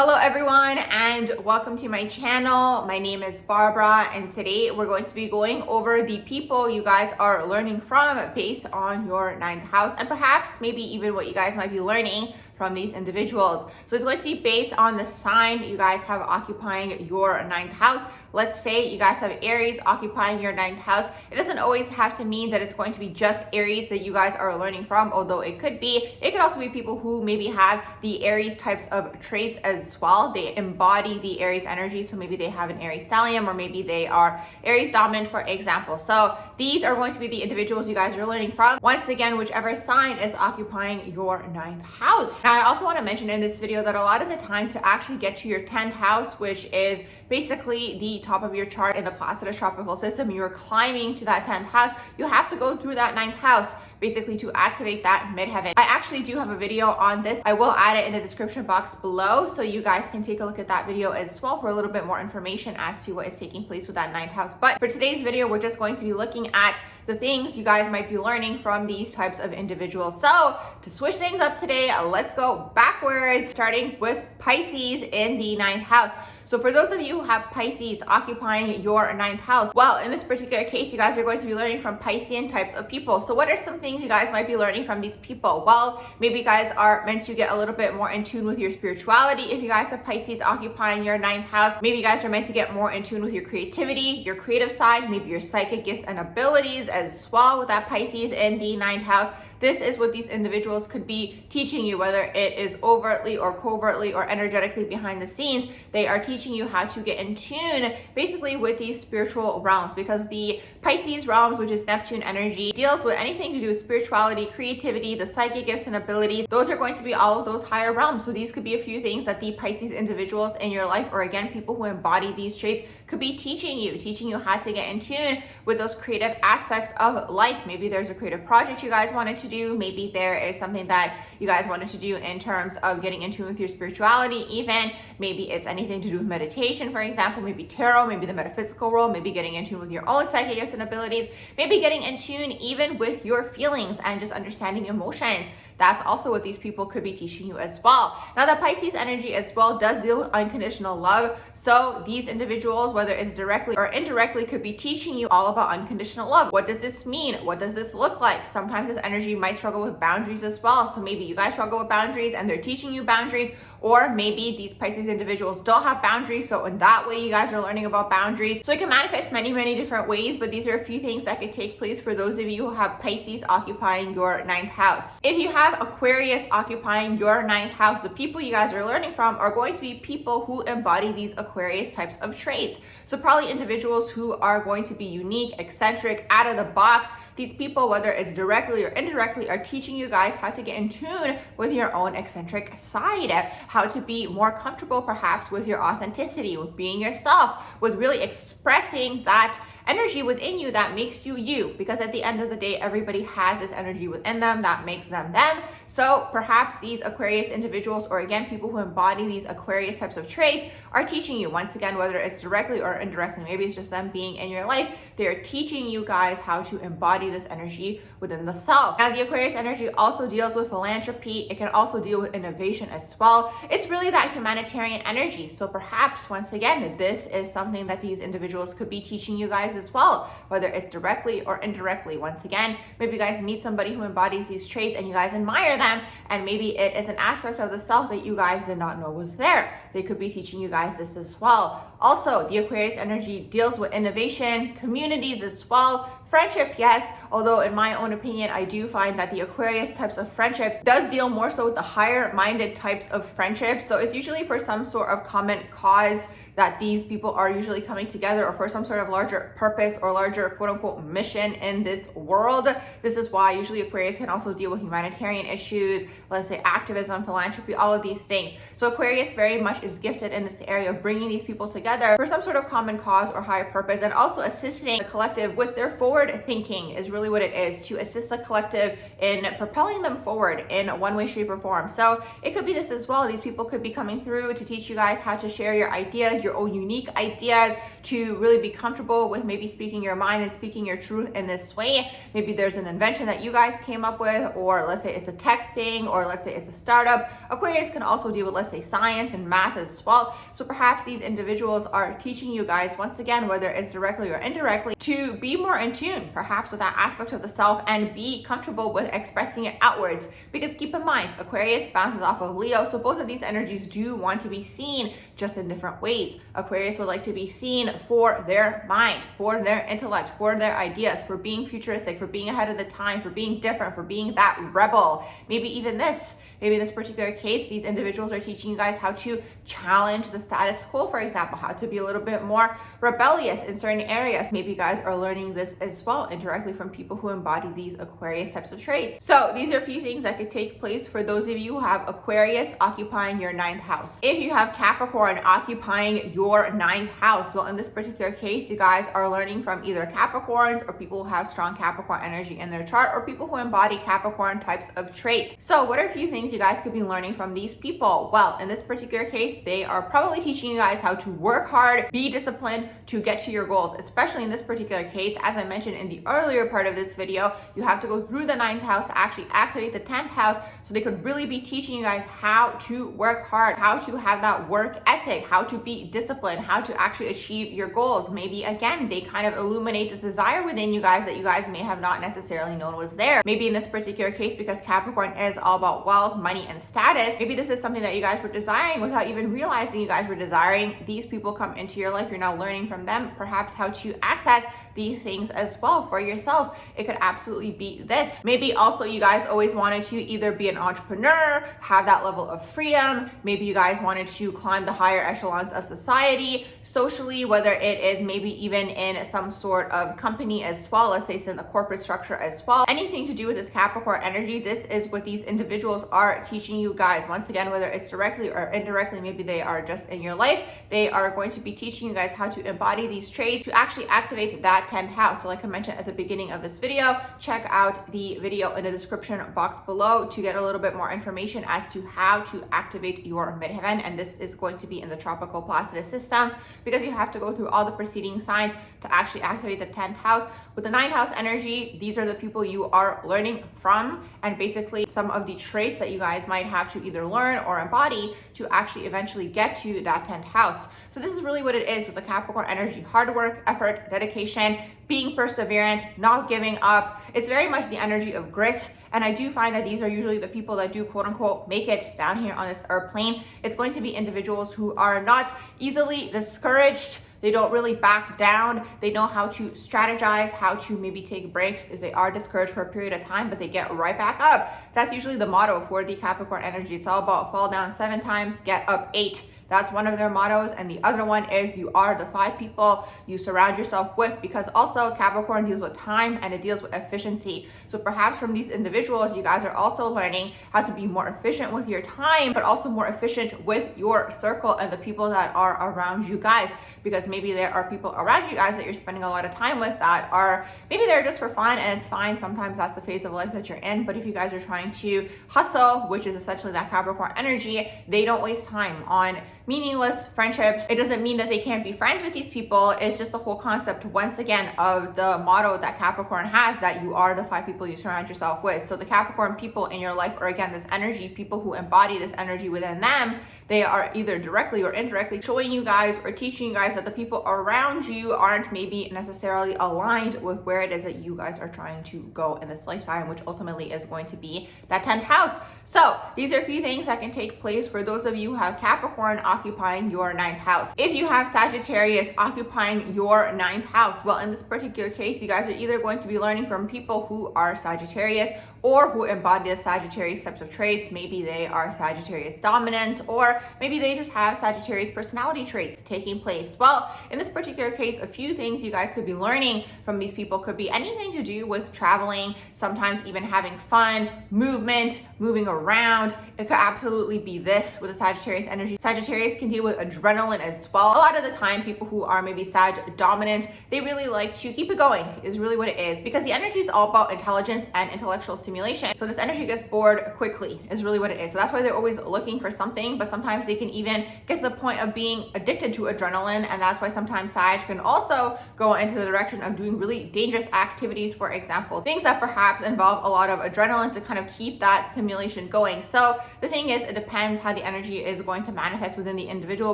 Hello everyone and welcome to my channel. My name is Barbara and today we're going to be going over the people you guys are learning from based on your ninth house and perhaps maybe even what you guys might be learning from these individuals. So it's going to be based on the sign you guys have occupying your ninth house. Let's say you guys have Aries occupying your ninth house. It doesn't always have to mean that it's going to be just Aries that you guys are learning from, although it could be. It could also be people who maybe have the Aries types of traits as well. They embody the Aries energy, so maybe they have an Aries stellium or maybe they are Aries dominant, for example. So these are going to be the individuals you guys are learning from. Once again, whichever sign is occupying your ninth house. Now, I also want to mention in this video that a lot of the time to actually get to your 10th house, which is basically the top of your chart in the Placidus tropical system, you're climbing to that 10th house, you have to go through that 9th house basically to activate that midheaven. I actually do have a video on this. I will add it in the description box below so you guys can take a look at that video as well for a little bit more information as to what is taking place with that 9th house. But for today's video, we're just going to be looking at the things you guys might be learning from these types of individuals. So to switch things up today, let's go backwards, starting with Pisces in the 9th house. So for those of you who have Pisces occupying your 9th house, well, in this particular case, you guys are going to be learning from Piscean types of people. So what are some things you guys might be learning from these people? Well, maybe you guys are meant to get a little bit more in tune with your spirituality. If you guys have Pisces occupying your 9th house, maybe you guys are meant to get more in tune with your creativity, your creative side, maybe your psychic gifts and abilities as well with that Pisces in the 9th house. This is what these individuals could be teaching you, whether it is overtly or covertly or energetically behind the scenes. They are teaching you how to get in tune basically with these spiritual realms, because the Pisces realms, which is Neptune energy, deals with anything to do with spirituality, creativity, the psychic gifts and abilities. Those are going to be all of those higher realms. So these could be a few things that the Pisces individuals in your life, or again, people who embody these traits, could be teaching you how to get in tune with those creative aspects of life. Maybe there's a creative project you guys wanted to do. Maybe there is something that you guys wanted to do in terms of getting in tune with your spirituality even. Maybe it's anything to do with meditation, for example, maybe tarot, maybe the metaphysical world, maybe getting in tune with your own psychic gifts and abilities, maybe getting in tune even with your feelings and just understanding emotions. That's also what these people could be teaching you as well. Now, the Pisces energy as well does deal with unconditional love. So these individuals, whether it's directly or indirectly, could be teaching you all about unconditional love. What does this mean? What does this look like? Sometimes this energy might struggle with boundaries as well. So maybe you guys struggle with boundaries and they're teaching you boundaries, or maybe these Pisces individuals don't have boundaries. So in that way, you guys are learning about boundaries. So it can manifest many, many different ways, but these are a few things that could take place for those of you who have Pisces occupying your 9th house. If you have Aquarius occupying your 9th house, the people you guys are learning from are going to be people who embody these Aquarius types of traits. So probably individuals who are going to be unique, eccentric, out of the box. These people, whether it's directly or indirectly, are teaching you guys how to get in tune with your own eccentric side, how to be more comfortable perhaps with your authenticity, with being yourself, with really expressing that energy within you that makes you you, because at the end of the day, everybody has this energy within them that makes them them. So perhaps these Aquarius individuals, or again, people who embody these Aquarius types of traits, are teaching you, once again, whether it's directly or indirectly, maybe it's just them being in your life, they're teaching you guys how to embody this energy within the self. Now, the Aquarius energy also deals with philanthropy. It can also deal with innovation as well. It's really that humanitarian energy. So perhaps, once again, this is something that these individuals could be teaching you guys as well, whether it's directly or indirectly. Once again, maybe you guys meet somebody who embodies these traits and you guys admire them, and maybe it is an aspect of the self that you guys did not know was there. They could be teaching you guys this as well. Also, the Aquarius energy deals with innovation, communities as well, friendship, yes, although in my own opinion, I do find that the Aquarius types of friendships does deal more so with the higher minded types of friendships. So it's usually for some sort of common cause that these people are usually coming together, or for some sort of larger purpose or larger quote unquote mission in this world. This is why usually Aquarius can also deal with humanitarian issues, let's say activism, philanthropy, all of these things. So Aquarius very much is gifted in this area of bringing these people together for some sort of common cause or higher purpose, and also assisting the collective with their forward forward thinking is really what it is, to assist the collective in propelling them forward in one way, shape, or form. So it could be this as well. These people could be coming through to teach you guys how to share your ideas, your own unique ideas, to really be comfortable with maybe speaking your mind and speaking your truth in this way. Maybe there's an invention that you guys came up with, or let's say it's a tech thing, or let's say it's a startup. Aquarius can also deal with, let's say, science and math as well. So perhaps these individuals are teaching you guys, once again, whether it's directly or indirectly, to be more in tune perhaps with that aspect of the self and be comfortable with expressing it outwards. Because keep in mind, Aquarius bounces off of Leo, so both of these energies do want to be seen, just in different ways. Aquarius would like to be seen for their mind, for their intellect, for their ideas, for being futuristic, for being ahead of the time, for being different, for being that rebel. Maybe even this. Maybe in this particular case, these individuals are teaching you guys how to challenge the status quo, for example, how to be a little bit more rebellious in certain areas. Maybe you guys are learning this as well indirectly from people who embody these Aquarius types of traits. So these are a few things that could take place for those of you who have Aquarius occupying your 9th house. If you have Capricorn occupying your 9th house, well, in this particular case, you guys are learning from either Capricorns or people who have strong Capricorn energy in their chart, or people who embody Capricorn types of traits. So what are a few things you guys could be learning from these people? Well, in this particular case, they are probably teaching you guys how to work hard, be disciplined to get to your goals. Especially in this particular case, as I mentioned in the earlier part of this video, you have to go through the 9th house to actually activate the 10th house. So they could really be teaching you guys how to work hard, how to have that work ethic, how to be disciplined, how to actually achieve your goals. Maybe again, they kind of illuminate this desire within you guys that you guys may have not necessarily known was there. Maybe in this particular case, because Capricorn is all about wealth, money, and status, maybe this is something that you guys were desiring without even realizing you guys were desiring. These people come into your life, you're now learning from them perhaps how to access these things as well for yourselves. It could absolutely be this. Maybe also you guys always wanted to either be an entrepreneur, have that level of freedom. Maybe you guys wanted to climb the higher echelons of society socially, whether it is maybe even in some sort of company as well. Let's say it's in the corporate structure as well. Anything to do with this Capricorn energy, this is what these individuals are teaching you guys. Once again, whether it's directly or indirectly, maybe they are just in your life, they are going to be teaching you guys how to embody these traits to actually activate that 10th house. So like I mentioned at the beginning of this video, check out the video in the description box below to get a little bit more information as to how to activate your midheaven. And this is going to be in the tropical Placidus system, because you have to go through all the preceding signs to actually activate the 10th house. With the 9th house energy, these are the people you are learning from, and basically some of the traits that you guys might have to either learn or embody to actually eventually get to that 10th house. So this is really what it is with the Capricorn energy: hard work, effort, dedication, being perseverant, not giving up. It's very much the energy of grit. And I do find that these are usually the people that do quote unquote make it down here on this earth plane. It's going to be individuals who are not easily discouraged. They don't really back down. They know how to strategize, how to maybe take breaks if they are discouraged for a period of time, but they get right back up. That's usually the motto for the Capricorn energy. It's all about fall down 7 times, get up 8. That's one of their mottos. And the other one is you are the 5 people you surround yourself with, because also Capricorn deals with time and it deals with efficiency. So perhaps from these individuals, you guys are also learning how to be more efficient with your time, but also more efficient with your circle and the people that are around you guys. Because maybe there are people around you guys that you're spending a lot of time with that are maybe they're just for fun, and it's fine. Sometimes that's the phase of life that you're in. But if you guys are trying to hustle, which is essentially that Capricorn energy, they don't waste time on meaningless friendships. It doesn't mean that they can't be friends with these people. It's just the whole concept, once again, of the motto that Capricorn has, that you are the 5 people you surround yourself with. So the Capricorn people in your life, or again, this energy, people who embody this energy within them, they are either directly or indirectly showing you guys or teaching you guys that the people around you aren't maybe necessarily aligned with where it is that you guys are trying to go in this lifetime, which ultimately is going to be that 10th house. So these are a few things that can take place for those of you who have Capricorn occupying your 9th house. If you have Sagittarius occupying your 9th house, well, in this particular case, you guys are either going to be learning from people who are Sagittarius, or who embody the Sagittarius types of traits. Maybe they are Sagittarius dominant, or maybe they just have Sagittarius personality traits taking place. Well, in this particular case, a few things you guys could be learning from these people could be anything to do with traveling, sometimes even having fun, movement, moving around. It could absolutely be this with the Sagittarius energy. Sagittarius can deal with adrenaline as well. A lot of the time, people who are maybe Sag dominant, they really like to keep it going, is really what it is, because the energy is all about intelligence and intellectual stimulation. So this energy gets bored quickly, is really what it is. So that's why they're always looking for something, but sometimes they can even get to the point of being addicted to adrenaline, and that's why sometimes Sag can also go into the direction of doing really dangerous activities, for example, things that perhaps involve a lot of adrenaline to kind of keep that stimulation going. So the thing is, it depends how the energy is going to manifest within the individual,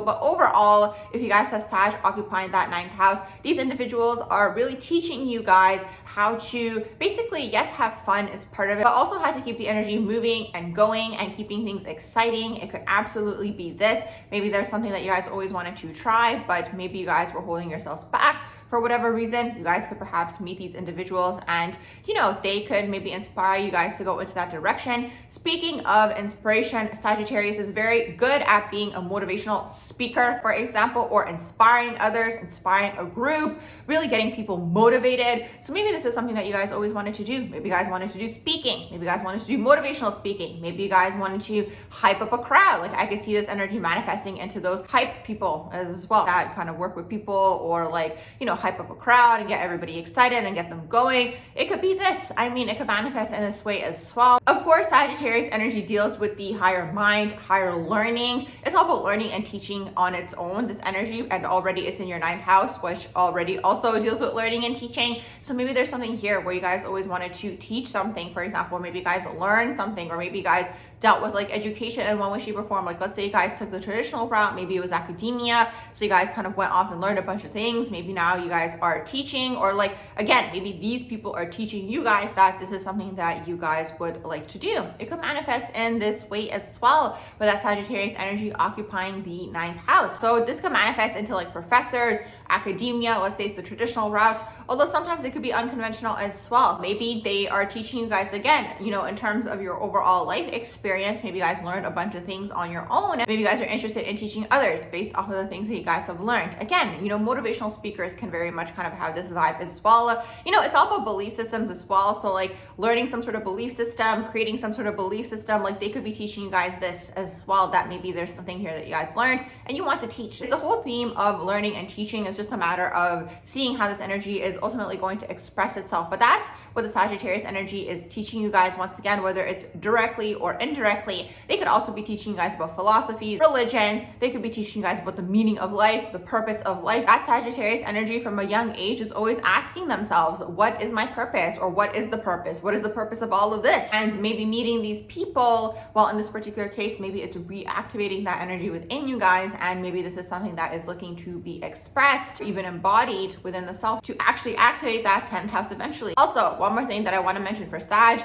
but overall, if you guys have Sag occupying that 9th house, these individuals are really teaching you guys how to basically, yes, have fun is part of it, but also how to keep the energy moving and going and keeping things exciting. It could absolutely be this. Maybe there's something that you guys always wanted to try, but maybe you guys were holding yourselves back for whatever reason. You guys could perhaps meet these individuals and, you know, they could maybe inspire you guys to go into that direction. Speaking of inspiration, Sagittarius is very good at being a motivational speaker, for example, or inspiring others, inspiring a group, really getting people motivated. So maybe this is something that you guys always wanted to do. Maybe you guys wanted to do speaking. Maybe you guys wanted to do motivational speaking. Maybe you guys wanted to hype up a crowd. Like, I could see this energy manifesting into those hype people as well, that kind of work with people, or like, you know, hype up a crowd and get everybody excited and get them going. It could be this. I mean, it could manifest in this way as well. Of course, Sagittarius energy deals with the higher mind, higher learning. It's all about learning and teaching on its own, this energy, and already it's in your 9th house, which already also deals with learning and teaching. So maybe there's something here where you guys always wanted to teach something, for example, or maybe you guys learn something, or maybe you guys dealt with like education in one way, shape, or form. Like, let's say you guys took the traditional route, maybe it was academia, so you guys kind of went off and learned a bunch of things. Maybe now you guys are teaching, or like, again, maybe these people are teaching you guys that this is something that you guys would like to do. It could manifest in this way as well, but that Sagittarius energy occupying the 9th house. So this could manifest into like professors, academia, let's say it's the traditional route, although sometimes it could be unconventional as well. Maybe they are teaching you guys, again, you know, in terms of your overall life experience. Maybe you guys learned a bunch of things on your own. Maybe you guys are interested in teaching others based off of the things that you guys have learned. Again, you know, motivational speakers can very much kind of have this vibe as well. You know, it's all about belief systems as well. So like learning some sort of belief system, creating some sort of belief system, like they could be teaching you guys this as well, that maybe there's something here that you guys learned and you want to teach. It's the whole theme of learning and teaching. It's just a matter of seeing how this energy is ultimately going to express itself. But that's what the Sagittarius energy is teaching you guys, once again, whether it's directly or indirectly. They could also be teaching you guys about philosophies, religions. They could be teaching you guys about the meaning of life, the purpose of life. That Sagittarius energy from a young age is always asking themselves, what is my purpose? Or what is the purpose? What is the purpose of all of this? And maybe meeting these people, well, in this particular case, maybe it's reactivating that energy within you guys, and maybe this is something that is looking to be expressed, even embodied within the self, to actually activate that 10th house eventually. Also, one more thing that I want to mention for Sag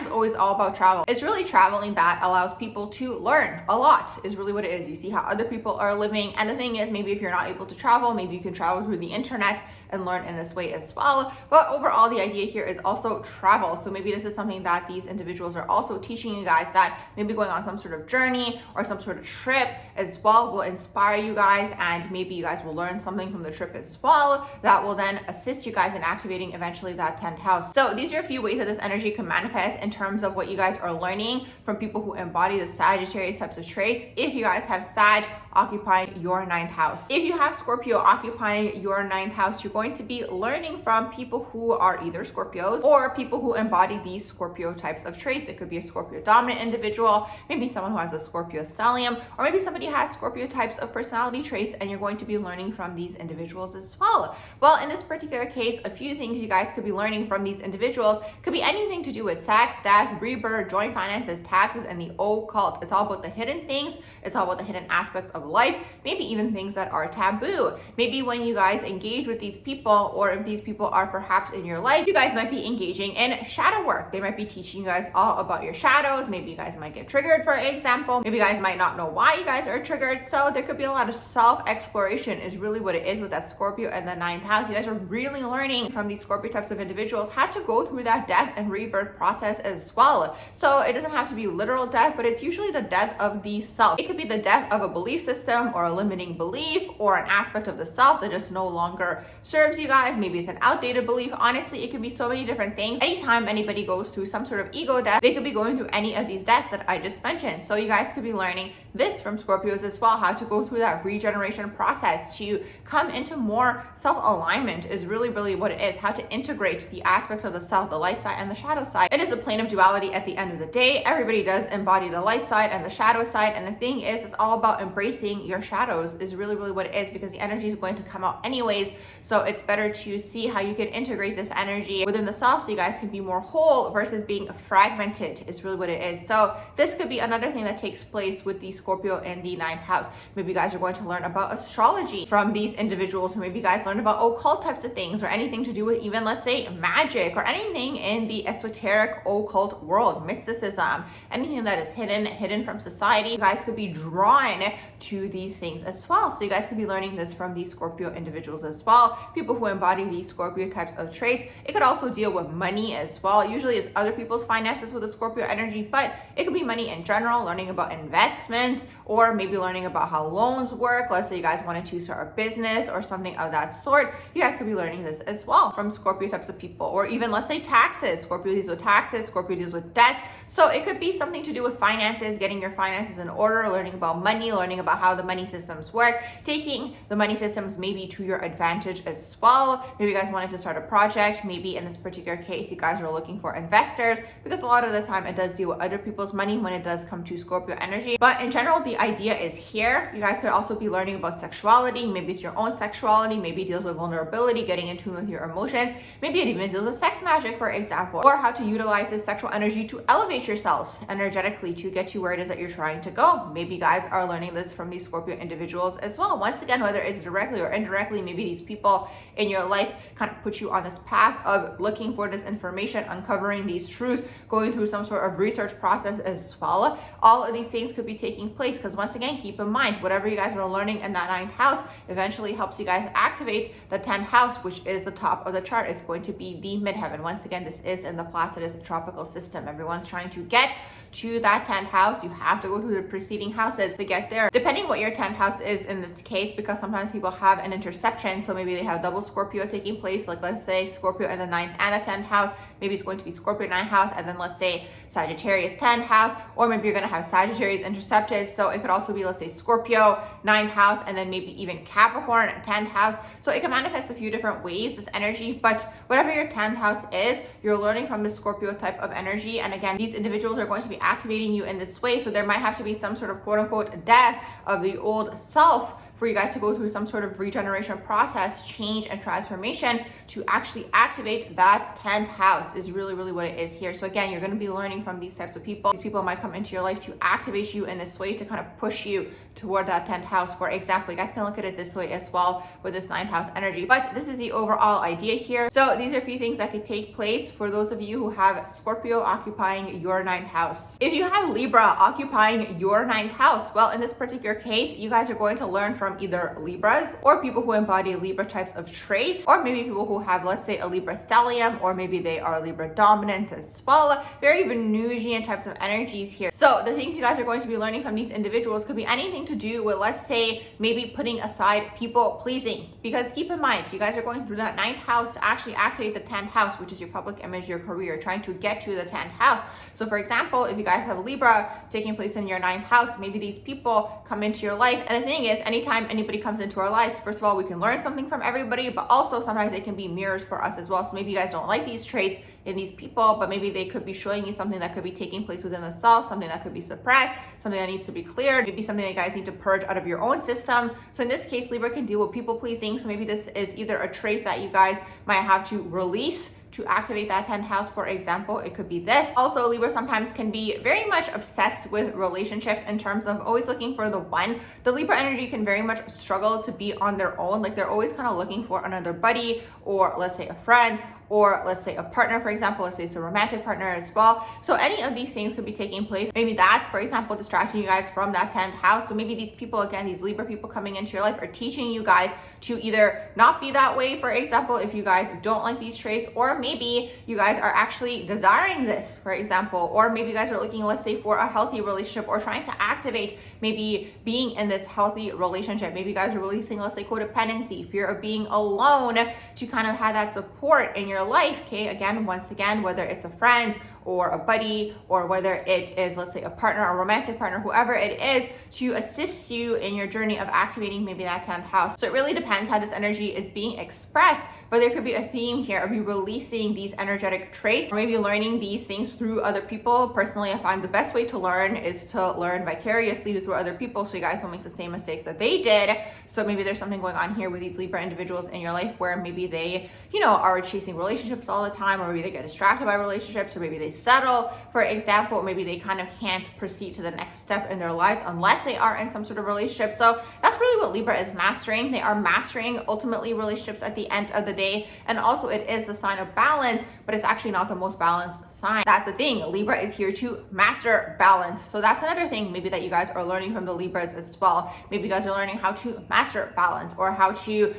is always all about travel. It's really traveling that allows people to learn a lot, is really what it is. You see how other people are living, and the thing is, maybe if you're not able to travel, maybe you can travel through the internet and learn in this way as well. But overall, the idea here is also travel. So maybe this is something that these individuals are also teaching you guys, that maybe going on some sort of journey or some sort of trip as well will inspire you guys, and maybe you guys will learn something from the trip as well that will then assist you guys in activating eventually that 10th house. So these are a few ways that this energy can manifest in terms of what you guys are learning from people who embody the Sagittarius types of traits. If you guys have Sag occupying your 9th house. If you have Scorpio occupying your 9th house, you're going to be learning from people who are either Scorpios or people who embody these Scorpio types of traits. It could be a Scorpio dominant individual, maybe someone who has a Scorpio stellium, or maybe somebody has Scorpio types of personality traits, and you're going to be learning from these individuals as well. Well, in this particular case, a few things you guys could be learning from these individuals could be anything to do with sex, death, rebirth, joint finances, taxes, and the occult. It's all about the hidden things. It's all about the hidden aspects of life, maybe even things that are taboo. Maybe when you guys engage with these people, or if these people are perhaps in your life, you guys might be engaging in shadow work. They might be teaching you guys all about your shadows. Maybe you guys might get triggered, for example. Maybe you guys might not know why you guys are triggered. So there could be a lot of self-exploration is really what it is with that Scorpio and the 9th house. You guys are really learning from these Scorpio types of individuals how to go through that death and rebirth process as well. So it doesn't have to be literal death, but it's usually the death of the self. It could be the death of a belief system or a limiting belief or an aspect of the self that just no longer serves you guys. Maybe it's an outdated belief. Honestly, it could be so many different things. Anytime anybody goes through some sort of ego death, they could be going through any of these deaths that I just mentioned. So you guys could be learning this from Scorpios as well, how to go through that regeneration process to come into more self-alignment is really what it is. How to integrate the aspects of the self, the light side and the shadow side. It is a plane of duality at the end of the day. Everybody does embody the light side and the shadow side, and the thing is, it's all about embracing your shadows is really what it is, because the energy is going to come out anyways. So it's better to see how you can integrate this energy within the self so you guys can be more whole versus being fragmented is really what it is. So this could be another thing that takes place with the Scorpio in the 9th house. Maybe you guys are going to learn about astrology from these individuals, or maybe you guys learn about occult types of things, or anything to do with even, let's say, magic, or anything in the esoteric occult world, mysticism, anything that is hidden from society. You guys could be drawn to these things as well. So you guys could be learning this from these Scorpio individuals as well. People who embody these Scorpio types of traits. It could also deal with money as well. Usually it's other people's finances with the Scorpio energy, but it could be money in general, learning about investments, or maybe learning about how loans work. Let's say you guys wanted to start a business or something of that sort. You guys could be learning this as well from Scorpio types of people. Or even, let's say, taxes. Scorpio deals with taxes, Scorpio deals with debt. So it could be something to do with finances, getting your finances in order, learning about money, learning about how the money systems work, taking the money systems maybe to your advantage as well. Maybe you guys wanted to start a project. Maybe in this particular case, you guys are looking for investors, because a lot of the time it does deal with other people's money when it does come to Scorpio energy. But in general, the idea is here. You guys could also be learning about sexuality. Maybe it's your own sexuality. Maybe it deals with vulnerability, getting in tune with your emotions. Maybe it even deals with sex magic, for example, or how to utilize this sexual energy to elevate yourselves energetically to get you where it is that you're trying to go. Maybe you guys are learning this from these Scorpio individuals as well. Once again, whether it's directly or indirectly, maybe these people in your life kind of put you on this path of looking for this information, uncovering these truths, going through some sort of research process as well. All of these things could be taking place, because once again, keep in mind, whatever you guys are learning in that 9th house eventually helps you guys activate the 10th house, which is the top of the chart. It's going to be the midheaven. Once again, this is in the Placidus tropical system. Everyone's trying to get to that 10th house. You have to go through the preceding houses to get there, depending what your 10th house is in this case, because sometimes people have an interception. So maybe they have double Scorpio taking place, like let's say Scorpio in the 9th and the 10th house. Maybe it's going to be Scorpio 9th house, and then let's say Sagittarius 10th house, or maybe you're going to have Sagittarius intercepted. So it could also be, let's say, Scorpio 9th house, and then maybe even Capricorn 10th house. So it can manifest a few different ways, this energy, but whatever your 10th house is, you're learning from the Scorpio type of energy. And again, these individuals are going to be activating you in this way. So there might have to be some sort of quote unquote death of the old self for you guys to go through some sort of regeneration process, change and transformation to actually activate that 10th house is really what it is here. So again, you're going to be learning from these types of people. These people might come into your life to activate you in this way, to kind of push you toward that 10th house. For example, you guys can look at it this way as well with this 9th house energy, but this is the overall idea here. So these are a few things that could take place for those of you who have Scorpio occupying your 9th house. If you have Libra occupying your 9th house, well, in this particular case, you guys are going to learn from either Libras or people who embody Libra types of traits, or maybe people who have, let's say, a Libra stellium, or maybe they are Libra dominant as well. Very Venusian types of energies here. So the things you guys are going to be learning from these individuals could be anything to do with, let's say, maybe putting aside people pleasing, because keep in mind, you guys are going through that 9th house to actually activate the 10th house, which is your public image, your career, trying to get to the 10th house. So for example, if you guys have Libra taking place in your 9th house, maybe these people come into your life. And the thing is, anytime anybody comes into our lives, first of all, we can learn something from everybody, but also sometimes they can be mirrors for us as well. So maybe you guys don't like these traits in these people, but maybe they could be showing you something that could be taking place within the self, something that could be suppressed, something that needs to be cleared, maybe something that you guys need to purge out of your own system. So in this case, Libra can deal with people pleasing. So maybe this is either a trait that you guys might have to release to activate that 10th house. For example, it could be this. Also, Libra sometimes can be very much obsessed with relationships in terms of always looking for the one. The Libra energy can very much struggle to be on their own. Like they're always kind of looking for another buddy, or let's say a friend, or let's say a partner, for example, let's say it's a romantic partner as well. So any of these things could be taking place. Maybe that's, for example, distracting you guys from that 10th house. So maybe these people, again, these Libra people coming into your life are teaching you guys to either not be that way, for example, if you guys don't like these traits, or maybe you guys are actually desiring this, for example, or maybe you guys are looking, let's say, for a healthy relationship or trying to activate maybe being in this healthy relationship. Maybe you guys are releasing, let's say, codependency, fear of being alone, to kind of have that support in your life. Okay, again, once again, whether it's a friend or a buddy, or whether it is, let's say, a partner, a romantic partner, whoever it is, to assist you in your journey of activating maybe that 10th house. So it really depends how this energy is being expressed, but there could be a theme here of you releasing these energetic traits, or maybe learning these things through other people. Personally, I find the best way to learn is to learn vicariously through other people, so you guys don't make the same mistakes that they did. So maybe there's something going on here with these Libra individuals in your life where maybe they, are chasing relationships all the time, or maybe they get distracted by relationships, or maybe they settle. For example, maybe they kind of can't proceed to the next step in their lives unless they are in some sort of relationship. So that's really what Libra is mastering. They are mastering ultimately relationships at the end of the day. And also it is the sign of balance, but it's actually not the most balanced sign. That's the thing. Libra is here to master balance. So that's another thing maybe that you guys are learning from the Libras as well. Maybe you guys are learning how to master balance, or how to,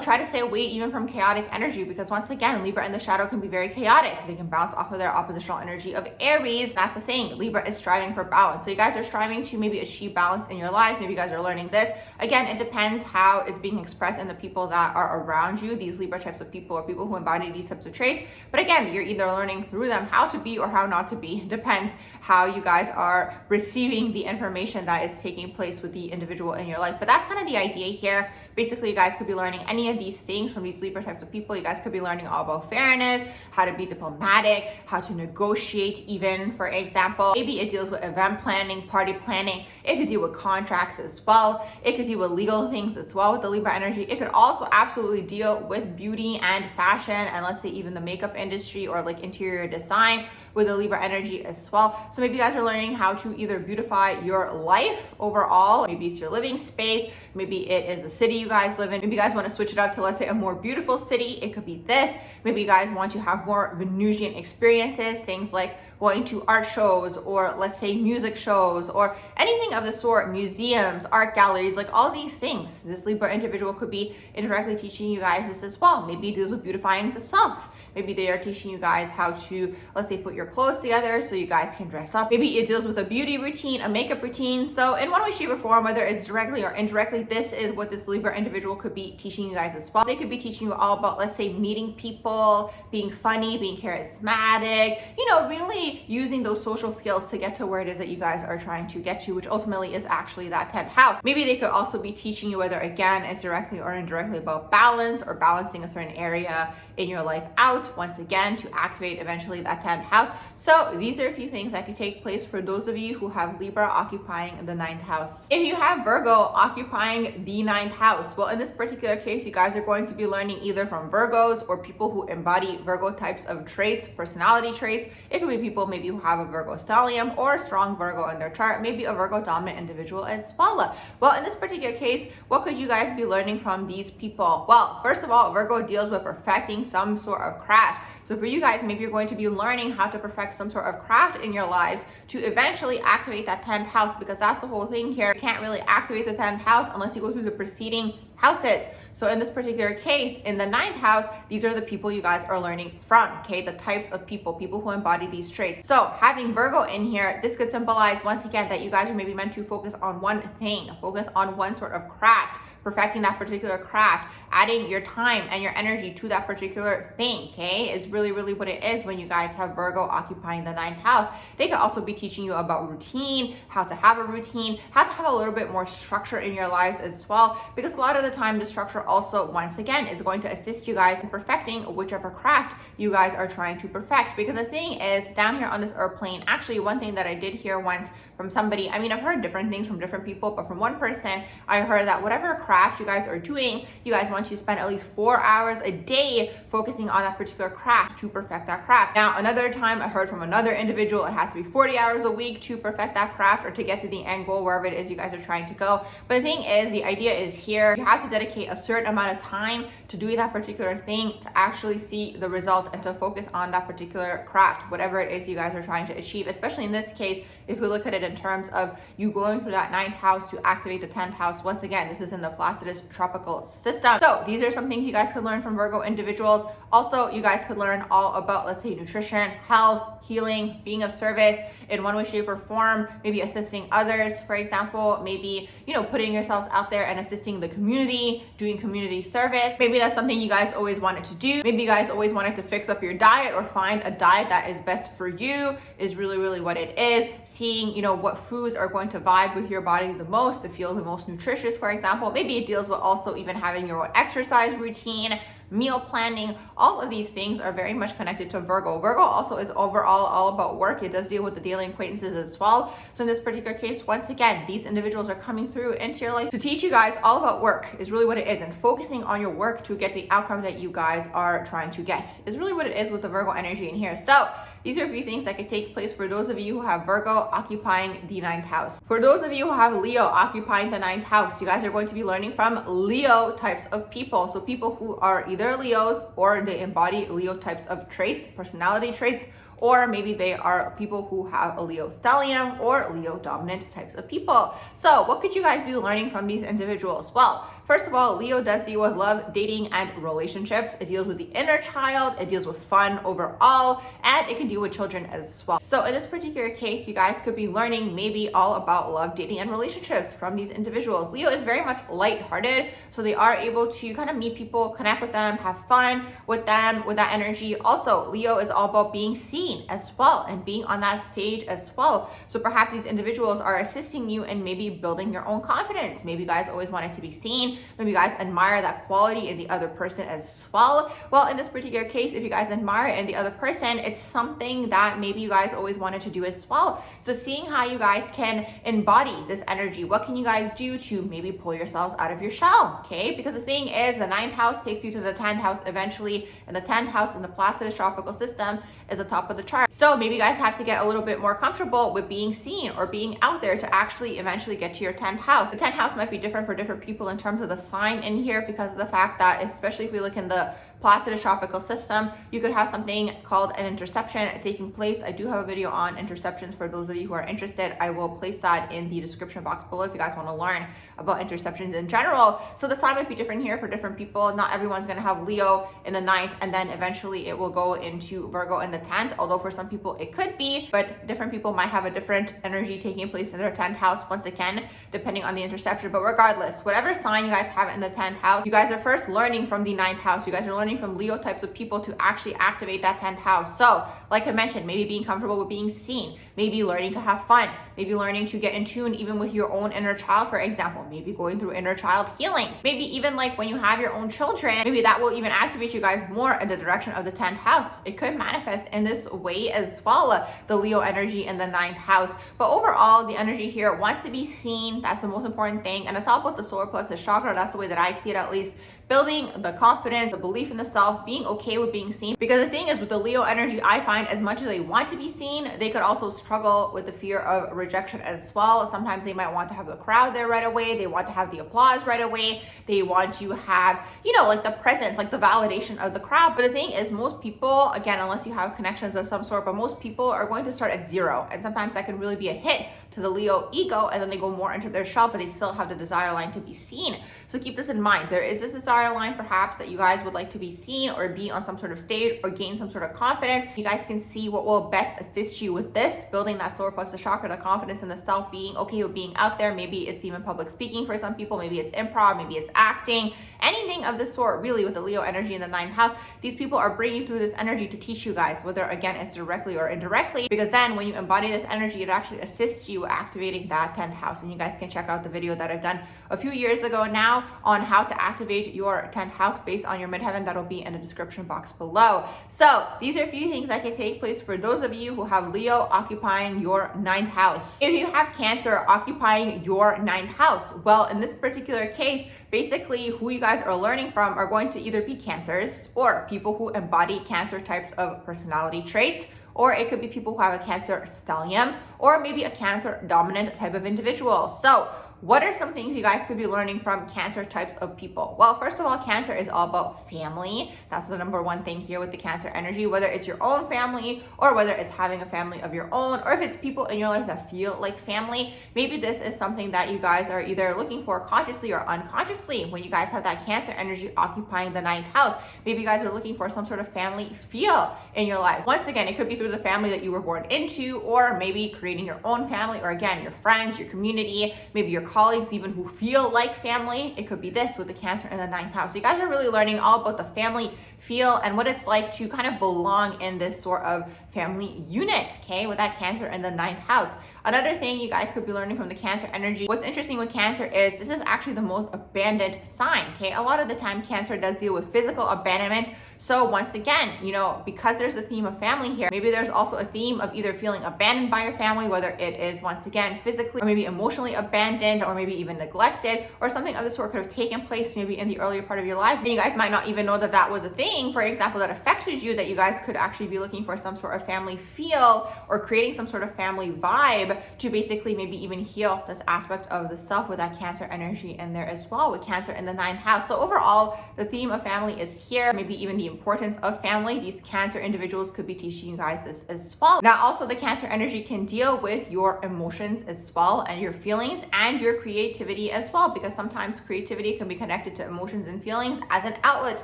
try to stay away even from chaotic energy, because once again, Libra in the shadow can be very chaotic. They can bounce off of their oppositional energy of Aries. That's the thing. Libra is striving for balance. So you guys are striving to maybe achieve balance in your lives. Maybe you guys are learning this. Again, it depends how it's being expressed in the people that are around you, these Libra types of people, or people who embody these types of traits. But again, you're either learning through them how to be or how not to be. It depends how you guys are receiving the information that is taking place with the individual in your life. But that's kind of the idea here. Basically, you guys could be learning any of these things from these Libra types of people. You guys could be learning all about fairness, how to be diplomatic, how to negotiate even, for example. Maybe it deals with event planning, party planning. It could deal with contracts as well. It could deal with legal things as well with the Libra energy. It could also absolutely deal with beauty and fashion, and let's say even the makeup industry, or like interior design with the Libra energy as well. So maybe you guys are learning how to either beautify your life overall. Maybe it's your living space. Maybe it is the city you guys live in. Maybe you guys want to switch it up to, let's say, a more beautiful city. It could be this. Maybe you guys want to have more Venusian experiences, things like going to art shows, or let's say music shows, or anything of the sort, museums, art galleries, like all these things. This Libra individual could be indirectly teaching you guys this as well. Maybe it deals with beautifying the self. Maybe they are teaching you guys how to, let's say, put your clothes together so you guys can dress up. Maybe it deals with a beauty routine, a makeup routine. So in one way, shape, or form, whether it's directly or indirectly, this is what this Libra individual could be teaching you guys as well. They could be teaching you all about, let's say, meeting people, being funny, being charismatic, really using those social skills to get to where it is that you guys are trying to get to, which ultimately is actually that 10th house. Maybe they could also be teaching you, whether again it's directly or indirectly, about balance, or balancing a certain area in your life out, once again, to activate eventually that 10th house. So these are a few things that could take place for those of you who have Libra occupying the 9th house. If you have Virgo occupying the 9th house, well, in this particular case, you guys are going to be learning either from Virgos or people who embody Virgo types of traits, personality traits. It could be people maybe who have a Virgo stellium or a strong Virgo in their chart, maybe a Virgo dominant individual as well. Well, in this particular case, what could you guys be learning from these people? Well, first of all, Virgo deals with perfecting some sort of craft. So for you guys, maybe you're going to be learning how to perfect some sort of craft in your lives to eventually activate that 10th house, because that's the whole thing here. You can't really activate the 10th house unless you go through the preceding houses. So in this particular case, in the 9th house, these are the people you guys are learning from, okay? The types of people who embody these traits. So having Virgo in here, this could symbolize, once again, that you guys are maybe meant to focus on one thing, focus on one sort of craft, perfecting that particular craft, adding your time and your energy to that particular thing, okay? It's really, really what it is when you guys have Virgo occupying the 9th house. They could also be teaching you about routine, how to have a routine, how to have a little bit more structure in your lives as well, because a lot of the time the structure also, once again, is going to assist you guys in perfecting whichever craft you guys are trying to perfect. Because the thing is, down here on this earth plane, actually one thing that I did hear once from somebody. I mean, I've heard different things from different people, but from one person, I heard that whatever craft you guys are doing, you guys want to spend at least 4 hours a day focusing on that particular craft to perfect that craft. Now, another time I heard from another individual, it has to be 40 hours a week to perfect that craft or to get to the end goal, wherever it is you guys are trying to go. But the thing is, the idea is here, you have to dedicate a certain amount of time to doing that particular thing to actually see the result and to focus on that particular craft, whatever it is you guys are trying to achieve. Especially in this case, if we look at it in terms of you going through that 9th house to activate the 10th house. Once again, this is in the Placidus tropical system. So these are some things you guys could learn from Virgo individuals. Also, you guys could learn all about, let's say, nutrition, health, healing, being of service in one way, shape, or form, maybe assisting others, for example, maybe, putting yourselves out there and assisting the community, doing community service. Maybe that's something you guys always wanted to do. Maybe you guys always wanted to fix up your diet or find a diet that is best for you is really what it is. Seeing, what foods are going to vibe with your body the most to feel the most nutritious, for example. Maybe it deals with also even having your own exercise routine, meal planning. All of these things are very much connected to Virgo. Virgo also is overall all about work. It does deal with the daily acquaintances as well. So in this particular case, once again, these individuals are coming through into your life to teach you guys all about work is really what it is, and focusing on your work to get the outcome that you guys are trying to get is really what it is with the Virgo energy in here. So these are a few things that could take place for those of you who have Virgo occupying the 9th house. For those of you who have Leo occupying the 9th house, you guys are going to be learning from Leo types of people. So people who are either Leos or they embody Leo types of traits, personality traits, or maybe they are people who have a Leo stellium or Leo dominant types of people. So what could you guys be learning from these individuals? Well, first of all, Leo does deal with love, dating, and relationships. It deals with the inner child, it deals with fun overall, and it can deal with children as well. So in this particular case, you guys could be learning maybe all about love, dating, and relationships from these individuals. Leo is very much lighthearted, so they are able to kind of meet people, connect with them, have fun with them, with that energy. Also, Leo is all about being seen as well and being on that stage as well. So perhaps these individuals are assisting you in maybe building your own confidence. Maybe you guys always wanted to be seen. Maybe you guys admire that quality in the other person as well. Well, in this particular case, if you guys admire it in the other person, it's something that maybe you guys always wanted to do as well. So seeing how you guys can embody this energy, what can you guys do to maybe pull yourselves out of your shell, okay? Because the thing is, the 9th house takes you to the 10th house eventually, and the 10th house in the Placidus tropical system is the top of the chart. So maybe you guys have to get a little bit more comfortable with being seen or being out there to actually eventually get to your 10th house. The 10th house might be different for different people in terms of the sign in here, because of the fact that, especially if we look in the Placidus tropical system, you could have something called an interception taking place. I do have a video on interceptions for those of you who are interested. I will place that in the description box below if you guys want to learn about interceptions in general. So the sign might be different here for different people. Not everyone's going to have Leo in the 9th, and then eventually it will go into Virgo in the 10th, although for some people it could be, but different people might have a different energy taking place in their 10th house, once again, depending on the interception. But regardless, whatever sign you guys have in the 10th house, you guys are first learning from the 9th house. You guys are learning from Leo types of people to actually activate that 10th house. So like I mentioned, maybe being comfortable with being seen, maybe learning to have fun, maybe learning to get in tune even with your own inner child, for example, maybe going through inner child healing, maybe even like when you have your own children, maybe that will even activate you guys more in the direction of the 10th house. It could manifest in this way as well, the Leo energy in the 9th house. But overall, the energy here wants to be seen. That's the most important thing, and it's all about the solar plexus chakra. That's the way that I see it, at least. Building the confidence, the belief in the self, being okay with being seen. Because the thing is, with the Leo energy, I find as much as they want to be seen, they could also struggle with the fear of rejection as well. Sometimes they might want to have the crowd there right away. They want to have the applause right away. They want to have, like the presence, like the validation of the crowd. But the thing is, most people, again, unless you have connections of some sort, but most people are going to start at 0. And sometimes that can really be a hit to the Leo ego, and then they go more into their shell, but they still have the desire line to be seen. So keep this in mind. There is this desire line perhaps that you guys would like to be seen or be on some sort of stage or gain some sort of confidence. You guys can see what will best assist you with this, building that solar plexus chakra, the confidence in the self, being okay with being out there. Maybe it's even public speaking for some people, maybe it's improv, maybe it's acting, anything of this sort. Really, with the Leo energy in the 9th house, these people are bringing through this energy to teach you guys, whether again it's directly or indirectly, because then when you embody this energy, it actually assists you activating that 10th house. And you guys can check out the video that I've done a few years ago now now on how to activate your 10th house based on your midheaven. That'll be in the description box below. So these are a few things that can take place for those of you who have Leo occupying your 9th house. If you have Cancer occupying your 9th house, well, in this particular case, basically who you guys are learning from are going to either be Cancers or people who embody Cancer types of personality traits, or it could be people who have a Cancer stellium, or maybe a Cancer dominant type of individual. So what are some things you guys could be learning from Cancer types of people? Well, first of all, Cancer is all about family. That's the number one thing here with the Cancer energy, whether it's your own family or whether it's having a family of your own, or if it's people in your life that feel like family. Maybe this is something that you guys are either looking for consciously or unconsciously when you guys have that Cancer energy occupying the 9th house. Maybe you guys are looking for some sort of family feel in your lives. Once again, it could be through the family that you were born into, or maybe creating your own family, or again, your friends, your community, maybe your colleagues even who feel like family. It could be this with the Cancer in the 9th house. So you guys are really learning all about the family feel and what it's like to kind of belong in this sort of family unit, okay, with that Cancer in the 9th house. Another thing you guys could be learning from the Cancer energy, what's interesting with Cancer is this is actually the most abandoned sign, okay? A lot of the time Cancer does deal with physical abandonment. So once again, you know, because there's a theme of family here, maybe there's also a theme of either feeling abandoned by your family, whether it is once again physically or maybe emotionally abandoned, or maybe even neglected, or something of the sort could have taken place maybe in the earlier part of your lives. And you guys might not even know that that was a thing, for example, that affected you, that you guys could actually be looking for some sort of family feel or creating some sort of family vibe to basically maybe even heal this aspect of the self with that Cancer energy in there as well, with Cancer in the 9th house. So overall, the theme of family is here, maybe even the importance of family. These Cancer individuals could be teaching you guys this as well. Now, also the Cancer energy can deal with your emotions as well, and your feelings and your creativity as well, because sometimes creativity can be connected to emotions and feelings as an outlet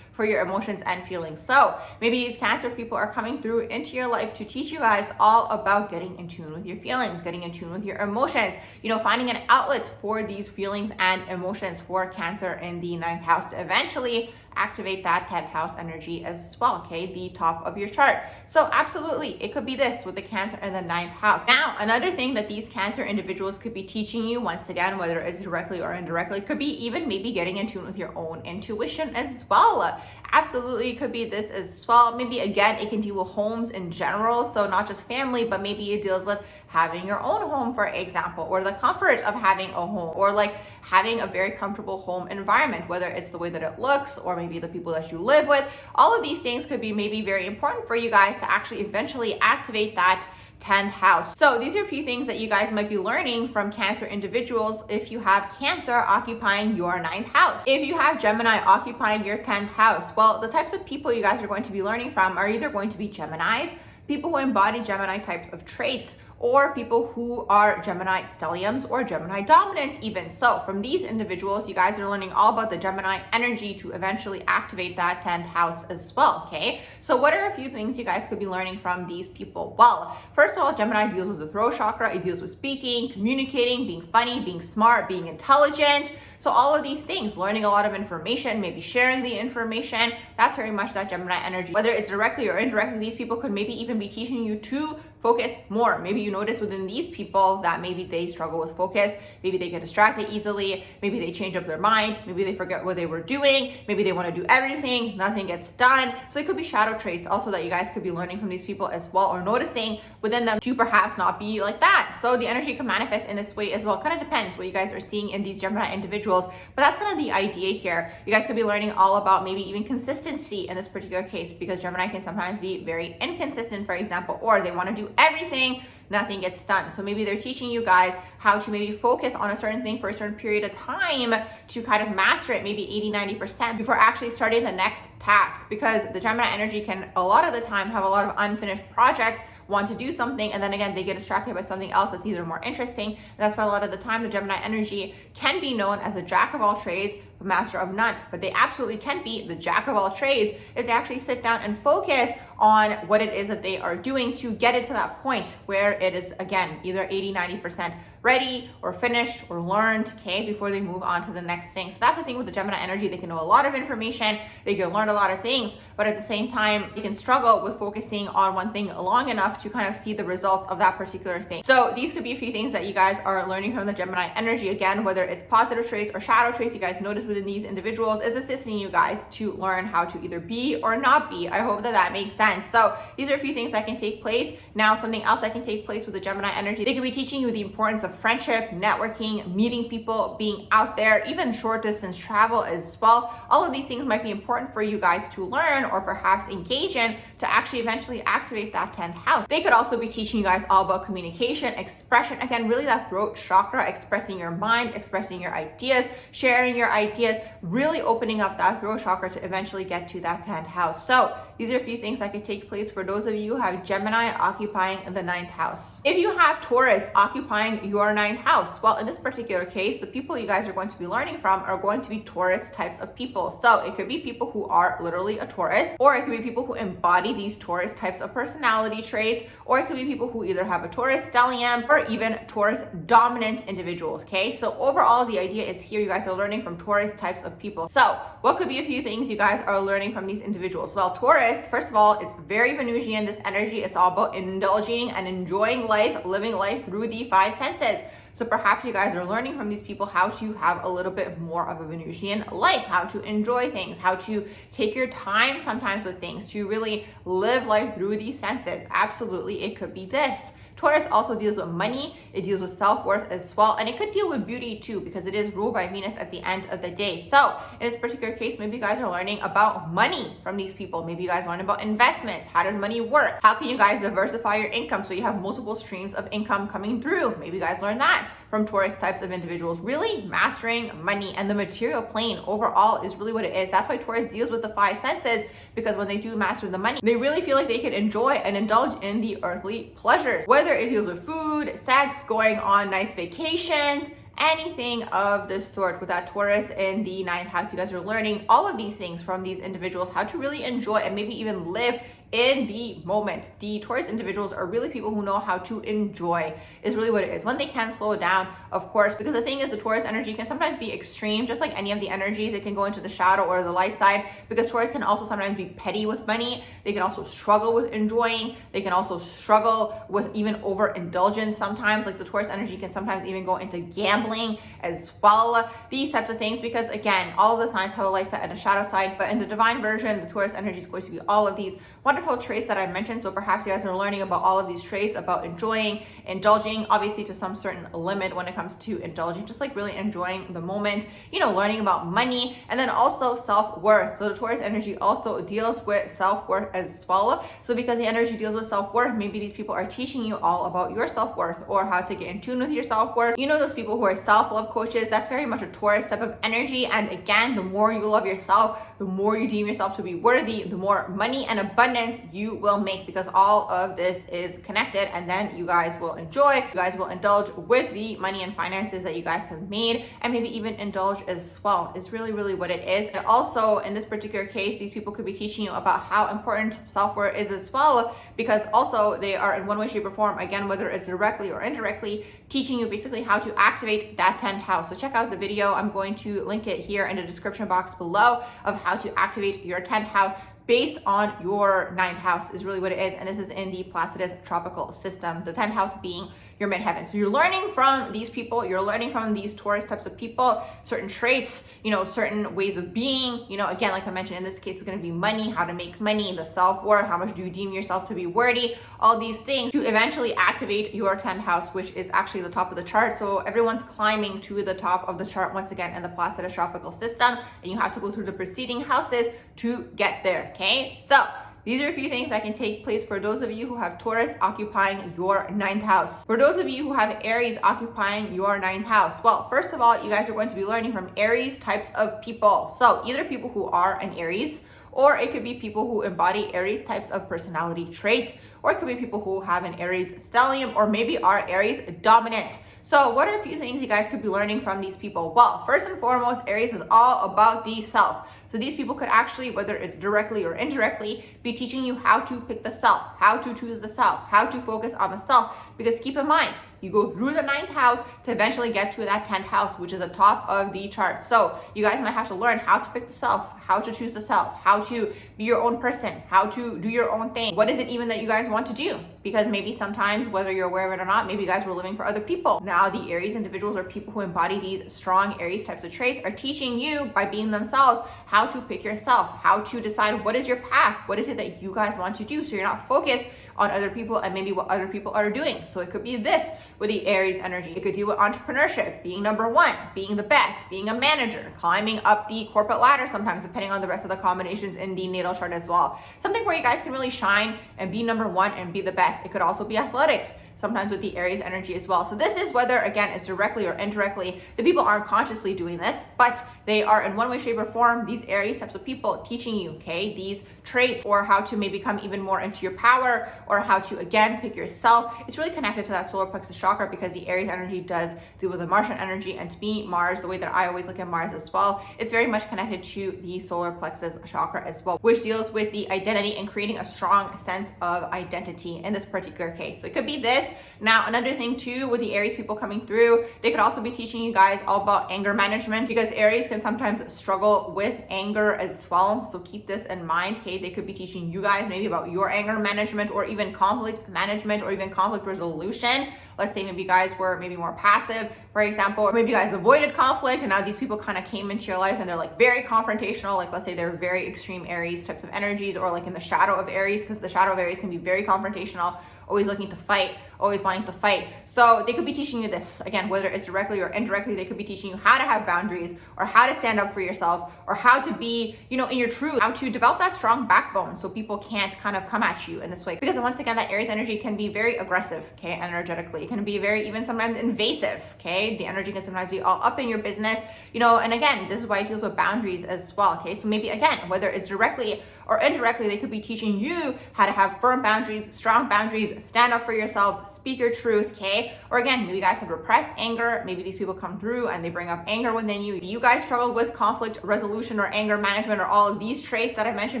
for your emotions and feelings. So maybe these Cancer people are coming through into your life to teach you guys all about getting in tune with your feelings, getting in tune with your emotions, you know, finding an outlet for these feelings and emotions for Cancer in the 9th house to eventually activate that 10th house energy as well, okay, the top of your chart. So absolutely, it could be this with the Cancer in the 9th house. Now, another thing that these Cancer individuals could be teaching you, once again, whether it's directly or indirectly, could be even maybe getting in tune with your own intuition as well. Absolutely could be this as well. Maybe again, it can deal with homes in general, so not just family, but maybe it deals with having your own home, for example, or the comfort of having a home, or like having a very comfortable home environment, whether it's the way that it looks or maybe the people that you live with. All of these things could be maybe very important for you guys to actually eventually activate that 10th house. So these are a few things that you guys might be learning from Cancer individuals if you have Cancer occupying your 9th house. If you have Gemini occupying your 10th house, well, the types of people you guys are going to be learning from are either going to be Geminis, people who embody Gemini types of traits, or people who are Gemini stelliums or Gemini dominants even. So from these individuals, you guys are learning all about the Gemini energy to eventually activate that 10th house as well, okay? So what are a few things you guys could be learning from these people? Well, first of all, Gemini deals with the throat chakra. It deals with speaking, communicating, being funny, being smart, being intelligent. So all of these things, learning a lot of information, maybe sharing the information, that's very much that Gemini energy. Whether it's directly or indirectly, these people could maybe even be teaching you to focus more. Maybe you notice within these people that maybe they struggle with focus, maybe they get distracted easily, maybe they change up their mind, maybe they forget what they were doing, maybe they want to do everything, nothing gets done. So it could be shadow traits also that you guys could be learning from these people as well, or noticing within them to perhaps not be like that. So the energy can manifest in this way as well. Kind of depends what you guys are seeing in these Gemini individuals, but that's kind of the idea here. You guys could be learning all about maybe even consistency in this particular case, because Gemini can sometimes be very inconsistent, for example, or they want to do everything, nothing gets done. So maybe they're teaching you guys how to maybe focus on a certain thing for a certain period of time to kind of master it, maybe 80-90% before actually starting the next task, because the Gemini energy can a lot of the time have a lot of unfinished projects, want to do something, and then again they get distracted by something else that's either more interesting. And that's why a lot of the time the Gemini energy can be known as a jack of all trades, a master of none. But they absolutely can be the jack of all trades if they actually sit down and focus on what it is that they are doing to get it to that point where it is, again, either 80-90% ready or finished or learned, okay, before they move on to the next thing. So that's the thing with the Gemini energy. They can know a lot of information, they can learn a lot of things, but at the same time, they can struggle with focusing on one thing long enough to kind of see the results of that particular thing. So these could be a few things that you guys are learning from the Gemini energy. Again, whether it's positive traits or shadow traits you guys notice within these individuals is assisting you guys to learn how to either be or not be. I hope that that makes sense. So these are a few things that can take place. Now, something else that can take place with the Gemini energy, they can be teaching you the importance of friendship, networking, meeting people, being out there, even short distance travel as well. All of these things might be important for you guys to learn or perhaps engage in to actually eventually activate that 10th house. They could also be teaching you guys all about communication, expression, again, really that throat chakra, expressing your mind, expressing your ideas, sharing your ideas, really opening up that throat chakra to eventually get to that 10th house. So these are a few things that could take place for those of you who have Gemini occupying the 9th house. If you have Taurus occupying your 9th house, well, in this particular case, the people you guys are going to be learning from are going to be Taurus types of people. So it could be people who are literally a Taurus, or it could be people who embody these Taurus types of personality traits, or it could be people who either have a Taurus stellium or even Taurus dominant individuals, okay? So overall, the idea is here you guys are learning from Taurus types of people. So what could be a few things you guys are learning from these individuals? Well, Taurus, first of all, it's very Venusian, this energy. It's all about indulging and enjoying life, living life through the 5 senses. So perhaps you guys are learning from these people how to have a little bit more of a Venusian life, how to enjoy things, how to take your time sometimes with things, to really live life through these senses. Absolutely, it could be this. Taurus also deals with money, it deals with self-worth as well, and it could deal with beauty too, because it is ruled by Venus at the end of the day. So in this particular case, maybe you guys are learning about money from these people. Maybe you guys learn about investments. How does money work? How can you guys diversify your income so you have multiple streams of income coming through? Maybe you guys learn that from Taurus types of individuals. Really mastering money and the material plane overall is really what it is. That's why Taurus deals with the 5 senses, because when they do master the money, they really feel like they can enjoy and indulge in the earthly pleasures. Whether it deals with food, sex, going on nice vacations, anything of this sort. With that Taurus in the 9th house, you guys are learning all of these things from these individuals, how to really enjoy and maybe even live in the moment. The Taurus individuals are really people who know how to enjoy, is really what it is. When they can slow down, of course, because the thing is, the Taurus energy can sometimes be extreme, just like any of the energies. It can go into the shadow or the light side, because Taurus can also sometimes be petty with money. They can also struggle with enjoying. They can also struggle with even overindulgence sometimes. Like the Taurus energy can sometimes even go into gambling as well. These types of things, because again, all of the signs have a light side and a shadow side, but in the divine version, the Taurus energy is going to be all of these wonderful traits that I mentioned. So perhaps you guys are learning about all of these traits, about enjoying, indulging, obviously to some certain limit when it comes to indulging, just like really enjoying the moment, you know, learning about money, and then also self-worth. So the Taurus energy also deals with self-worth as well. So because the energy deals with self-worth, maybe these people are teaching you all about your self-worth or how to get in tune with your self-worth. You know, those people who are self-love coaches, that's very much a Taurus type of energy. And again, the more you love yourself, the more you deem yourself to be worthy, the more money and abundance you will make, because all of this is connected. And then you guys will enjoy, you guys will indulge with the money and finances that you guys have made, and maybe even indulge as well. It's really, really what it is. And also in this particular case, these people could be teaching you about how important self-worth is as well, because also they are in one way, shape, or form, again, whether it's directly or indirectly, teaching you basically how to activate that 10th house. So check out the video. I'm going to link it here in the description box below of how to activate your 10th house based on your 9th house, is really what it is. And this is in the Placidus tropical system, the 10th house being your midheaven. So you're learning from these people, you're learning from these Taurus types of people, certain traits, you know, certain ways of being, you know, again, like I mentioned, in this case, it's going to be money, how to make money, the self-worth, how much do you deem yourself to be worthy, all these things to eventually activate your 10th house, which is actually the top of the chart. So everyone's climbing to the top of the chart once again in the Placidus tropical system, and you have to go through the preceding houses to get there, okay? So these are a few things that can take place for those of you who have Taurus occupying your 9th house. For those of you who have Aries occupying your 9th house, well, first of all, you guys are going to be learning from Aries types of people. So either people who are an Aries, or it could be people who embody Aries types of personality traits, or it could be people who have an Aries stellium, or maybe are Aries dominant. So what are a few things you guys could be learning from these people? Well, first and foremost, Aries is all about the self. So these people could actually, whether it's directly or indirectly, be teaching you how to pick the self, how to choose the self, how to focus on the self. Because keep in mind, you go through the 9th house to eventually get to that 10th house, which is the top of the chart. So you guys might have to learn how to pick the self, how to choose the self, how to be your own person, how to do your own thing. What is it even that you guys want to do? Because maybe sometimes, whether you're aware of it or not, maybe you guys were living for other people. Now the Aries individuals or people who embody these strong Aries types of traits are teaching you by being themselves how to pick yourself, how to decide what is your path, what is it that you guys want to do, so you're not focused on other people and maybe what other people are doing. So it could be this with the Aries energy. It could deal with entrepreneurship, being number one, being the best, being a manager, climbing up the corporate ladder sometimes, depending on the rest of the combinations in the natal chart as well. Something where you guys can really shine and be number one and be the best. It could also be athletics, sometimes with the Aries energy as well. So this is whether, again, it's directly or indirectly, the people aren't consciously doing this, but they are in one way, shape, or form, these Aries types of people teaching you, okay, these traits, or how to maybe come even more into your power, or how to, again, pick yourself. It's really connected to that solar plexus chakra because the Aries energy does deal with the Martian energy, and to me, Mars, the way that I always look at Mars as well, it's very much connected to the solar plexus chakra as well, which deals with the identity and creating a strong sense of identity in this particular case. So it could be this. Now, another thing too, with the Aries people coming through, they could also be teaching you guys all about anger management, because Aries can sometimes struggle with anger as well. So keep this in mind, okay? They could be teaching you guys maybe about your anger management, or even conflict management, or even conflict resolution. Let's say maybe you guys were maybe more passive, for example, or maybe you guys avoided conflict and now these people kind of came into your life and they're like very confrontational. Like, let's say they're very extreme Aries types of energies, or like in the shadow of Aries, because the shadow of Aries can be very confrontational, always looking to fight, always wanting to fight. So they could be teaching you this, again, whether it's directly or indirectly. They could be teaching you how to have boundaries, or how to stand up for yourself, or how to be, in your truth, how to develop that strong backbone so people can't kind of come at you in this way. Because once again, that Aries energy can be very aggressive, okay, energetically. It can be very, even sometimes invasive, okay? The energy can sometimes be all up in your business, and again, this is why it deals with boundaries as well, okay? So maybe, again, whether it's directly or indirectly, they could be teaching you how to have firm boundaries, strong boundaries, stand up for yourselves, speak your truth, okay? Or again, maybe you guys have repressed anger. Maybe these people come through and they bring up anger within you. You guys struggle with conflict resolution or anger management, or all of these traits that I mentioned.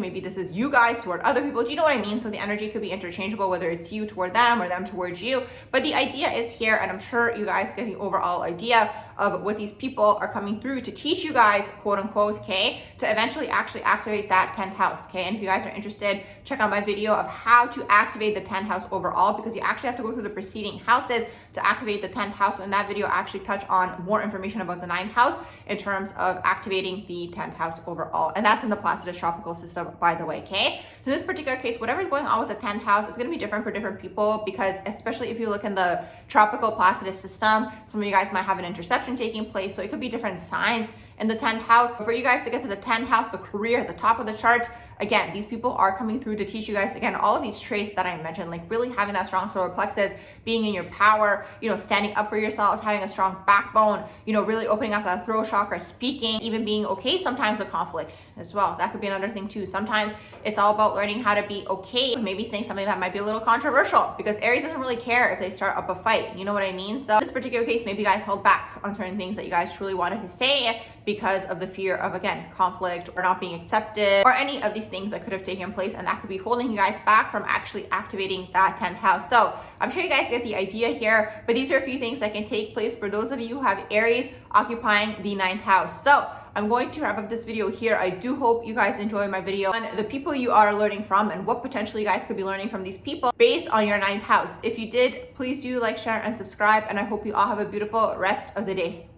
Maybe this is you guys toward other people. Do you know what I mean? So the energy could be interchangeable, whether it's you toward them or them towards you. But the idea is here, and I'm sure you guys get the overall idea of what these people are coming through to teach you guys, quote unquote, okay, to eventually actually activate that 10th house, okay? And if you guys are interested, check out my video of how to activate the 10th house overall, because you actually have to go through the preceding houses to activate the 10th house. So in that video, I actually touch on more information about the 9th house in terms of activating the 10th house overall. And that's in the Placidus tropical system, by the way, okay? So in this particular case, whatever's going on with the 10th house is going to be different for different people, because especially if you look in the tropical Placidus system, some of you guys might have an interception taking place. So it could be different signs in the 10th house. But for you guys to get to the 10th house, the career at the top of the charts, again, these people are coming through to teach you guys, again, all of these traits that I mentioned, like really having that strong solar plexus, being in your power, standing up for yourselves, having a strong backbone, really opening up that throat chakra, speaking, even being okay sometimes with conflicts as well. That could be another thing too. Sometimes it's all about learning how to be okay, maybe saying something that might be a little controversial, because Aries doesn't really care if they start up a fight. You know what I mean? So in this particular case, maybe you guys held back on certain things that you guys truly wanted to say because of the fear of, again, conflict or not being accepted, or any of these things that could have taken place, and that could be holding you guys back from actually activating that 10th house. So I'm sure you guys get the idea here, but these are a few things that can take place for those of you who have Aries occupying the 9th house. So I'm going to wrap up this video here. I do hope you guys enjoyed my video on the people you are learning from and what potentially you guys could be learning from these people based on your 9th house. If you did, please do like, share, and subscribe, and I hope you all have a beautiful rest of the day.